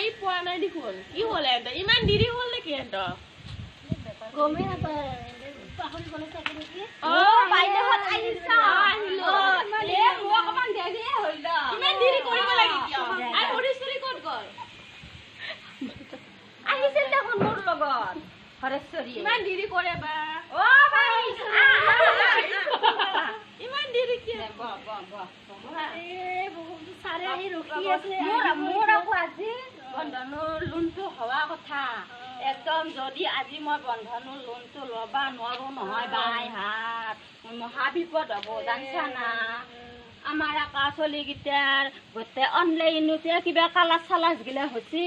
আই পোৱা নাই দেখোন কি হ'ল এহঁতৰ ইমান দেৰি হ'ল নেকি এহঁতৰ গমেই নাপায় পাহৰি গ'লে চাগে নেকি বাইদেউহঁত আহিছা আহিলো মোৰ অকমান দেৰিয়ে হ'ল দ ইমান দেৰি কৰিব লাগে কিয় আৰু হৰিশ্বৰী ক'ত গ'ল আহিছিল দেখোন মোৰ লগত হৰেশ্বৰী ইমান দেৰি কৰে বা ভাই ইমান দেৰি কিয় চাৰে আহি ৰখি আছে মোৰ আকৌ আজি বন্ধনৰ লোনটো হোৱা কথা একদম যদি আজি মই বন্ধনৰ লোনটো ল'বা নোৱাৰো নহয় বাই হাত মহা বিপদ হ'ব জানিছা না আমাৰ আকা চলিকেইটাৰ গোটেই অনলাইনতে কিবা কালাৰ চালাজ গিলা হৈছে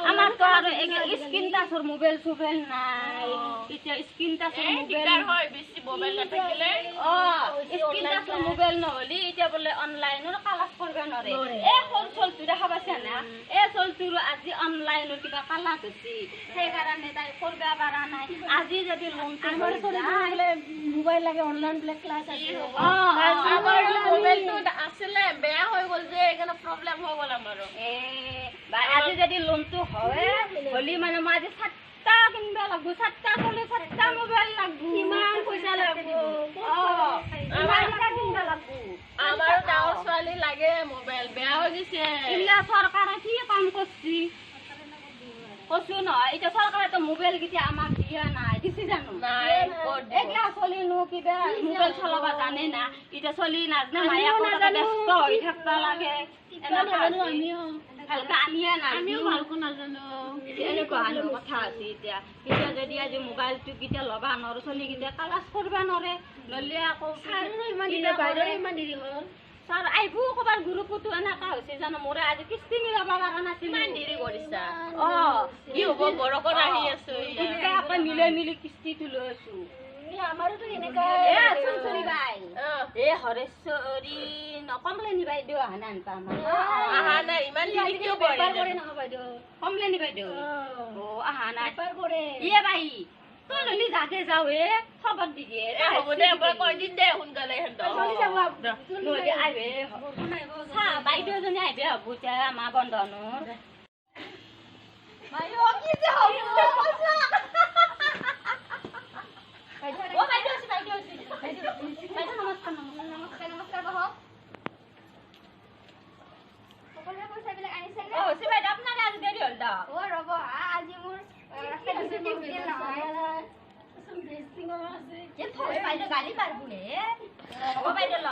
আমাৰতো আৰু স্ক্ৰীন টাচৰ মোবাইল চোবাইল নাই এতিয়া স্ক্ৰীন টাচৰ মোবাইল হয় বেছি মোবাইল নাথাকিলে স্ক্ৰীন টাচৰ মোবাইল নহ'লে এতিয়া বোলে অনলাইনৰ কালাৰ কৰিব নোৱাৰে এই সৰু চলটো দেখা পাইছা না এই চলটোৰ আজি অনলাইনৰ কিবা কালাৰ হৈছে সেইকাৰণে তাই কৰিব পৰা নাই আজি যদি লোনটো মোবাইল লাগে অনলাইন বোলে ক্লাছ আছে আমাৰ মোবাইলটো আছিলে বেয়া হৈ গ'ল যে এইকাৰণে প্ৰব্লেম হৈ গ'ল আমাৰো আজি যদি লোনটো হয় হলি মানে মই আজি 7টা কিনবা লাগব 7টা চলে 7টা মোবাইল লাগব কিমান পইচা লাগব আমাৰটা কিনবা লাগব আমাৰ গাঁৱৰ ছোৱালী লাগে মোবাইল বেয়া হৈ গৈছে ইলা চৰকাৰে কি কাম কৰছি কৈছো নহয় এতিয়া চৰকাৰেতো মোবাইল কেতিয়া আমাক দিয়া নাই দিছি জানো এইগিলা চলিনো কিবা মোবাইল চলাব জানে না এতিয়া চলি নাজানে মায়াকো ব্যস্ত হৈ থাকিব লাগে ভালকে আমিও ভালকৈ নাজানো এনেকুৱা কথা আছে এতিয়া এতিয়া যদি আজি মোবাইলটো কেতিয়া ল'বা নোৱাৰো চলিকেইটা কালাজ কৰিব নোৱাৰে ল'লে আকৌ ইমান দেৰি হ'ল ছাৰ আহিব ক'ৰবাৰ গ্ৰুপতো এনেকুৱা হৈছে জানো মোৰে আজি কিস্তি মিলাব পৰা নাছিল ইমান দেৰি কৰিছা কি হ'ব বৰকত আহি আছো আকৌ মিলাই মিলি কিস্তিটো লৈ আছো আমাৰোতো এনেকুৱা চুৰি বাই হৰেশ্বৰী নকমলেনি বাইদেউ অহা নাই আহা নাই ইমান দেৰি কিয় কৰে কমলেনি বাইদেউ অহা নাই কৰে ইয়ে বাই তই ললি যাতে যাও খবৰ দি দিয়ে হ'ব দে মই কৈ দিম দে সোনকালে সিহঁতক আহিবে বাইদেউ এজনী আহিবে হ'ব এতিয়া আমাৰ বন্ধনৰ গাড়ী পারবো রে বাইদেউ ল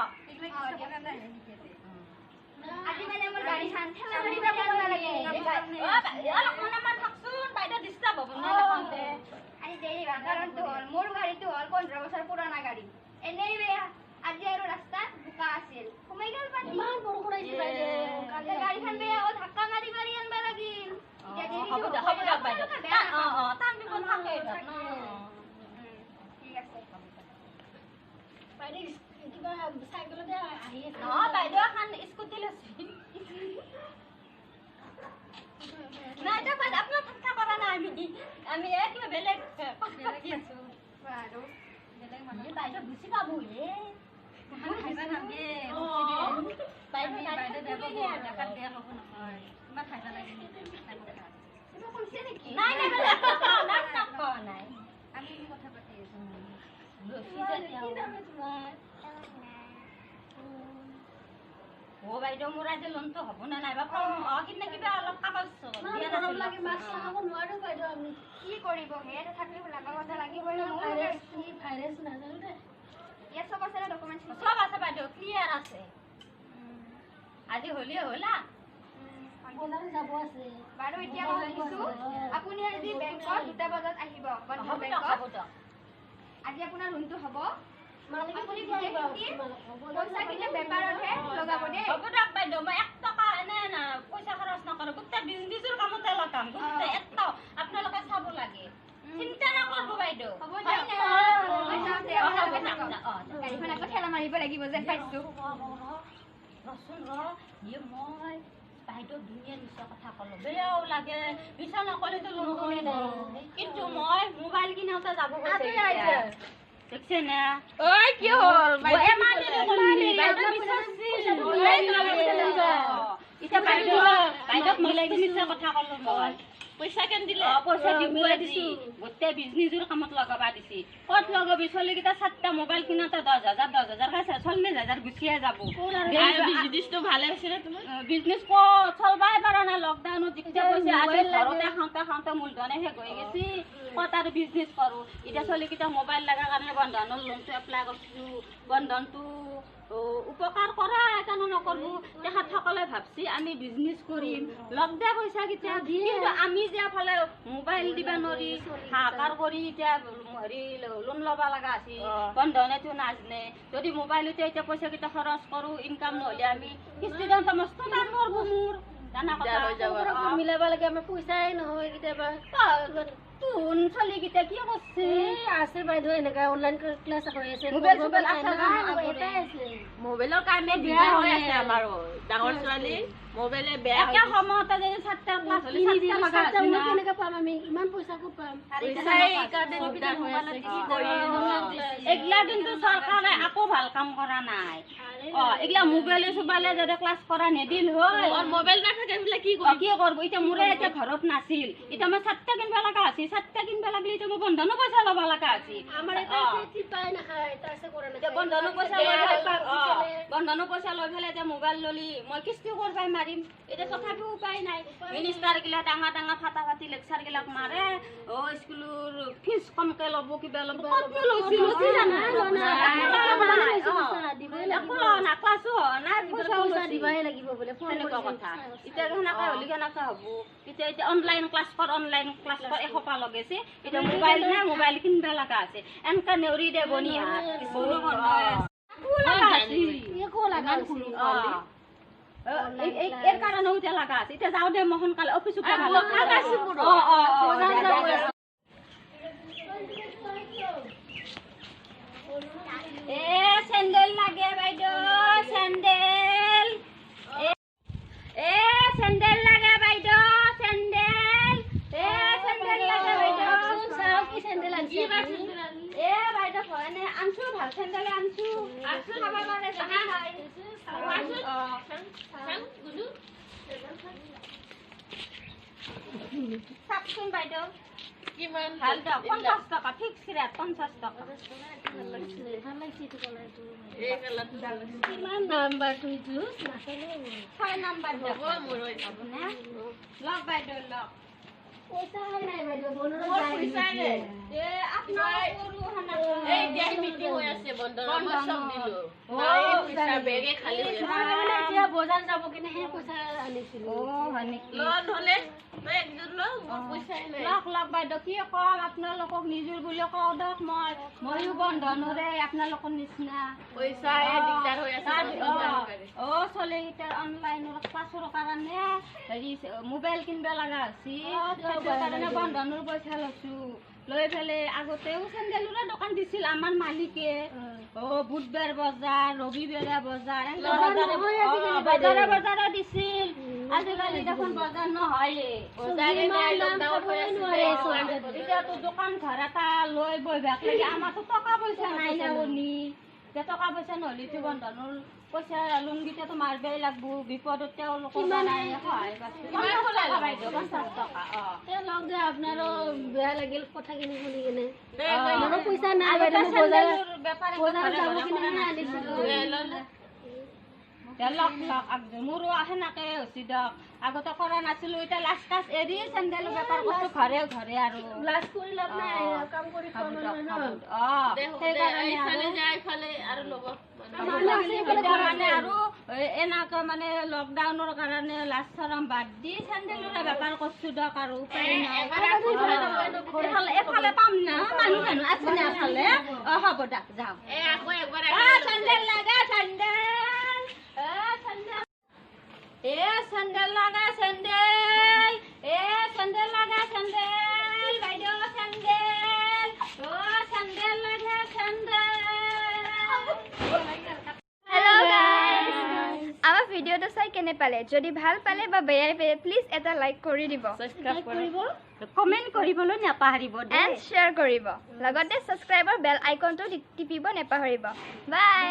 আজি মানে আমার গাড়ি শান্তি বাইদেউ ডিস্টার্ব হব না আজি দেরি কারণটো হল মোর গাড়িটো হল 15 বছর পুরানা গাড়ি এনেই আজি আর রাস্তা বোকা আছিল কমে গেল পানি ইমান বৰষুণ আহিছে বাইদেউ গাড়ীখন বেয়া ও ধাক্কা মাৰি মাৰি আনবা লাগিল হ'ব দে বাইদেউ টান বিপদ থাকে ঠিক আছে বাইদেউ কিবা চাইকেলতে আহি আছে বাইদেউ এখন স্কুটি লৈছে নাই এটা বাইদেউ আপোনাৰ ঠাট্টা কৰা নাই আমি কিবা বেলেগ পাতি আছো আৰু বেলেগ মানুহ বাইদেউ বুজি পাব বাইদেউ মোৰ আজি লোনটো হ'ব না নাই বা কিনে কিবা অলপ কাগজ নোৱাৰো বাইদেউ আমি কি কৰিব হে তথাপিও লাগাব লাগিব ভাইৰাছ নাজানো দে ইয়াত সব আছে ডকুমেন্ট সব আছে বাইদেউ ক্লিয়াৰ আছে আজি হলিয়ে হলা বনাই যাব আছে বাৰু এতিয়া মই কৈছো আপুনি আজি বেংকত 2টা বজাত আহিব বন্ধন বেংকত আজি আপোনাৰ লোনটো হ'ব মালিক আপুনি পইচা কিনে বেপাৰতহে লগাব দে হ'ব দিয়ক বাইদেউ মই 1 টকা এনে না পইচা খৰচ নকৰো গোটেই বিজনেছৰ কামতে লগাম গোটেই 1 টকা আপোনালোকে চাব লাগে চিন্তা নকৰব বাইদেউ হ'ব গাড়ীখন আকৌ ঠেলা মাৰিব লাগিব যেন পাইছো ৰচোন মই বাইদেউ ধুনীয়া নিশ্চয় কথা ক'লো বেয়াও লাগে মিছা নকলেতো লোন কৰি কিন্তু মই মোবাইল কিনাওতে যাব দেখছে না ঐ কি হ'ল এতিয়া বাইদেউক মিলাই মিছা কথা ক'লো মই পইচা কেন দিলে পইচা দিবই দিছো গোটেই বিজনেছৰ কামত লগাবা দিছি ক'ত লগাবি ছোৱালীকেইটা 7টা মোবাইল কিনাতে 10,000 খাইছে 40,000 গুচিয়ে যাব বিজনেছটো ভালে হৈছে নে তোমাৰ বিজনেছ চলবাই পাৰা নাই লকডাউনত যেতিয়া পইচা আছিল ঘৰতে খাওঁতে মূলধনে শেষ হৈ গৈছি ক'ত আৰু বিজনেছ কৰোঁ এতিয়া ছোৱালীকেইটা মোবাইল লগাৰ কাৰণে বন্ধনৰ লোনটো এপ্লাই কৰিছোঁ বন্ধনটো উপকাৰ কৰা কাৰণে নকৰোঁ তেখেতসকলে ভাবছি আমি বিজনেছ কৰিম লগ দিয়া পইচা কেতিয়া কিন্তু আমি যে এফালে মোবাইল দিবা নোৱাৰি হাহাকাৰ কৰি এতিয়া হেৰি লোন ল'ব লগা আছিল বন্ধনেতো নাজনে যদি মোবাইলতে এতিয়া পইচাকেইটা খৰচ কৰোঁ ইনকাম নহ'লে আমি কিস্তি দিওঁতে মস্ত টান কৰিব মোৰ জানা কথা মিলাব লাগে আমাৰ পইচাই নহয় কেতিয়াবা তোন ছোৱালীকেইটা কি কৰিছে আছে বাইদেউ এনেকা অনলাইন ক্লাছ হৈ আছে মোবাইলৰ কাৰণে বেয়া হৈ আছে আমাৰো ডাঙৰ ছোৱালী মোবাইলে বেয়া একে সময়তে যদি 7টা ক্লাছ কেনেকে পাম আমি ইমান পইচা ক'ত পাম এইগিলা কিন্তু চৰকাৰে আকৌ ভাল কাম কৰা নাই এইগিলা মোবাইলে চোবাইলে যদি ক্লাছ কৰা নিদিল হয় মোবাইল নাথাকে বোলে কি কি কৰিব এতিয়া মোৰে এতিয়া ঘৰত নাছিল এতিয়া মই 7টা কিনিব লগা আছিল 7টা কিনিব লাগিলে এতিয়া মই বন্ধনো পইচা ল'ব লগা আছিল আমাৰ এটা পাই নাখায় তাৰছে কৰা নাই বন্ধনো পইচা লৈ পেলাই এতিয়া মোবাইল ললি মই কিস্তি কৰবাই মাৰিম এতিয়া তথাপিও উপায় নাই মিনিষ্টাৰ গিলা ডাঙৰ ডাঙৰ ফাটা ফাটি লেকচাৰ গিলাক মাৰে স্কুলৰ ফিজ কমকে ল'ব কিবা ল'ব দিবই লাগিব বোলে তেনেকুৱা কথা এতিয়া কেনেকে হ'লে কেনেকে হ'ব এতিয়া অনলাইন ক্লাছ কৰ এসোপা লগাইছে এতিয়া মোবাইল নাই মোবাইল কিনিব লগা আছে এনেকে নেউৰি দে বনি এর কারণে উঠে লাগা আছে এটা যাও দে মই সোনকালে অফিস চেন্ডেল লাগে বাইদেউ চেন্ডেল চেন্ডেল লাগে বাইদেউ চেন্ডেল চেন্ডেল লাগে বাইদেউ কি চেন্ডেল আনছি বাইদেউ হয়নে আনছো ভাল চেন্ডেল আনছো খাবার মানে চাকচোন বাইদেউ কিমান ভাল দিয়ক 50 টকা ফিক্স ৰেট 50 টকা কিমান নাম্বাৰ তুই জুচ নাচালে 6 নম্বৰ দিয়ক লগ বাইদেউ লগ পইচা নাই বাইদেউ পইচা নাই আপোনাৰ এই দিয়া মিটিং হৈ আছে বন্ধৰ মই সব দিলো পইচা বেগে খালি হৈ আছে এতিয়া বজাৰ যাব কিনে হে পইচা আনিছিলো লোন হলে মই একদিন লো পইচা নাই লগ বাইদেউ কি কম আপোনালোকক নিজৰ বুলি কওঁ দক ময়ো বন্ধনৰে আপোনালোকৰ নিচিনা পইচা দিগদাৰ হৈ আছে ছোৱালীকেইটাৰ অনলাইনৰ ক্লাছৰ কাৰণে হেৰি মোবাইল কিনিব লগা হৈছিল কাৰণে বন্ধনৰ পইচা লৈছো লৈ পেলাই আগতেও চেন্ডেলৰে দোকান দিছিল আমাৰ মালিকে বুধবাৰ বজাৰ ৰবিবাৰে বজাৰ বজাৰে দিছিল আজিকালি দেখোন বজাৰ নহয়ে এতিয়াতো দোকান ঘৰ এটা লৈ বহিবাক লাগে আমাৰতো টকা পইচা নাই না এতিয়া টকা পইচা নহ'লেতো বন্ধনৰ পইচা লোনকেইটাতো মাৰিবই লাগব বিপদত তেওঁলোকৰ সহায় বাইদেউ 50 টকা লগ দে আপোনাৰো বেয়া লাগিল কথাখিনি শুনি কিনে মোৰো পইচা নাই বজাৰ যাব কিনে আনিছিলো মোৰো সেনেকে হৈছে দিয়ক আগতে কৰা নাছিলো এতিয়া লাষ্ট কাজ এৰি চেন্ডেল বেপাৰ কৰিছো ঘৰে ঘৰে আৰু লাজ কৰি লাভ নাই কাম কৰি মানে আৰু এনেকে মানে লকডাউনৰ কাৰণে লাজ চৰম বাদ দি চেন্ডেলৰে বেপাৰ কৰিছো দিয়ক আৰু উপায় নাই এফালে পাম না মানুহ আছে না এফালে হ'ব দিয়ক যাওঁ চেন্ডেল লাগে চেন্ডেল চেন্ডেল লাগা চেন্ডেল চেন্ডেল লাগা চেন্ডেল বাইদেউ চেন্ডেল চেন্ডেল লাগে চেন্ডেল হেল্ল' গাইজ আমাৰ ভিডিঅ'টো চাই কেনে পালে যদি ভাল পালে বা বেয়াই পালে প্লিজ এটা লাইক কৰি দিব কমেণ্ট কৰিবলৈ নাপাহৰিব এণ্ড শ্বেয়াৰ কৰিব লগতে ছাবস্ক্ৰাইবৰ বেল আইকনটো টিপিব নাপাহৰিব বাই